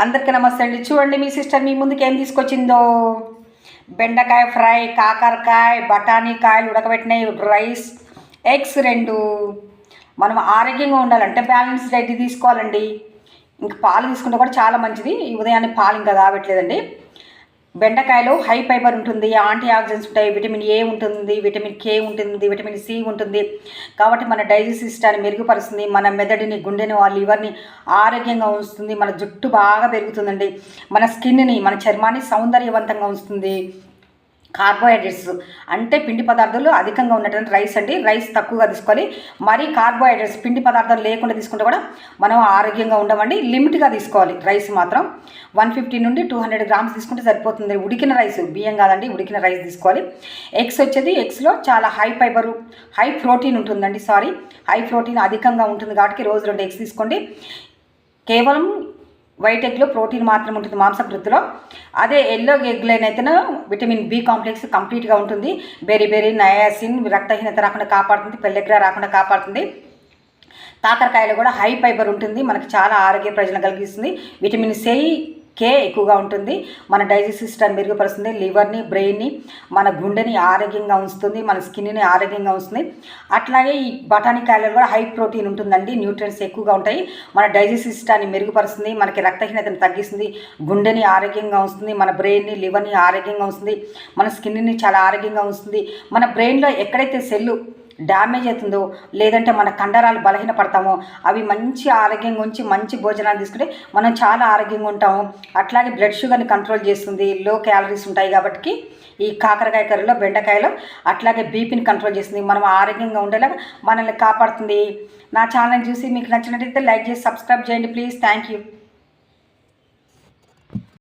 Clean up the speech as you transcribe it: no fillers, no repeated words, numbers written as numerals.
అందరికీ నమస్తే అండి. చూడండి మీ సిస్టర్ మీ ముందుకు ఏం తీసుకొచ్చిందో. బెండకాయ ఫ్రై, కాకరకాయ, బఠానీ కాయలు ఉడకబెట్టినాయి, రైస్, ఎగ్స్ 2. మనం ఆరోగ్యంగా ఉండాలంటే బ్యాలెన్స్ డైట్ తీసుకోవాలండి. ఇంకా పాలు తీసుకుంటే కూడా చాలా మంచిది. ఈ ఉదయాన్నే పాలు ఇంకా కాబట్టలేదండి. బెండకాయలో హై ఫైబర్ ఉంటుంది, యాంటీ ఆక్సిడెంట్స్ ఉంటాయి, విటమిన్ ఏ ఉంటుంది, విటమిన్ కే ఉంటుంది, విటమిన్ సి ఉంటుంది. కాబట్టి మన డైజెస్ట్ సిస్టాన్ని మెరుగుపరుస్తుంది, మన మెదడుని, గుండెని, లివర్ని ఆరోగ్యంగా ఉంచుతుంది, మన జుట్టు బాగా పెరుగుతుందండి, మన స్కిన్ని, మన చర్మాన్ని సౌందర్యవంతంగా ఉంచుతుంది. కార్బోహైడ్రేట్స్ అంటే పిండి పదార్థాలు అధికంగా ఉన్నటువంటి రైస్ అండి. రైస్ తక్కువగా తీసుకోవాలి. మరీ కార్బోహైడ్రేట్స్ పిండి పదార్థాలు లేకుండా తీసుకుంటే కూడా మనం ఆరోగ్యంగా ఉండమండి. లిమిట్గా తీసుకోవాలి. రైస్ మాత్రం 150 నుండి 200 గ్రామ్స్ తీసుకుంటే సరిపోతుంది. ఉడికిన రైస్, బియ్యం కాదండి, ఉడికిన రైస్ తీసుకోవాలి. ఎగ్స్ వచ్చేది, ఎగ్స్లో చాలా హై ఫైబరు, హై ప్రోటీన్ ఉంటుందండి. హై ప్రోటీన్ అధికంగా ఉంటుంది కాబట్టి రోజు 2 ఎగ్స్ తీసుకోండి. కేవలం వైట్ ఎగ్లో ప్రోటీన్ మాత్రం ఉంటుంది మాంసకృతిలో. అదే ఎల్లో ఎగ్లోనైతేనే విటమిన్ బి కాంప్లెక్స్ కంప్లీట్గా ఉంటుంది. బెరీ నయాసిన్ రక్తహీనత రాకుండా కాపాడుతుంది, పెళ్ళెగ్రా రాకుండా కాపాడుతుంది. కాకరకాయలో కూడా హై ఫైబర్ ఉంటుంది, మనకి చాలా ఆరోగ్య ప్రయోజనం కలిగిస్తుంది. విటమిన్ సి, కే ఎక్కువగా ఉంటుంది. మన డైజెస్ట్ సిస్టమ్ మెరుగుపరుస్తుంది, లివర్ని, బ్రెయిన్ని, మన గుండెని ఆరోగ్యంగా ఉంచుతుంది, మన స్కిన్ని ఆరోగ్యంగా ఉంచుతుంది. అట్లాగే ఈ బఠానీ కాయలలో కూడా హై ప్రోటీన్ ఉంటుందండి, న్యూట్రియన్స్ ఎక్కువగా ఉంటాయి. మన డైజెస్ట్ సిస్టాన్ని మెరుగుపరుస్తుంది, మనకి రక్తహీనతను తగ్గిస్తుంది, గుండెని ఆరోగ్యంగా ఉంచుతుంది, మన బ్రెయిన్ని, లివర్ని ఆరోగ్యంగా ఉంచుతుంది, మన స్కిన్ని చాలా ఆరోగ్యంగా ఉంచుతుంది. మన బ్రెయిన్లో ఎక్కడైతే సెల్లు డ్యామేజ్ అవుతుందో, లేదంటే మన కండరాలు బలహీన పడతామో, అవి మంచి ఆరోగ్యంగా ఉంచి మంచి భోజనాలు తీసుకుంటే మనం చాలా ఆరోగ్యంగా ఉంటాము. అట్లాగే బ్లడ్ షుగర్ని కంట్రోల్ చేస్తుంది, లో క్యాలరీస్ ఉంటాయి కాబట్టి ఈ కాకరకాయ కర్రీలో, బెండకాయలో. అట్లాగే బీపీని కంట్రోల్ చేస్తుంది, మనం ఆరోగ్యంగా ఉండేలాగా మనల్ని కాపాడుతుంది. నా ఛానల్ చూసి మీకు నచ్చినట్లయితే లైక్ చేసి సబ్స్క్రైబ్ చేయండి ప్లీజ్. Thank you.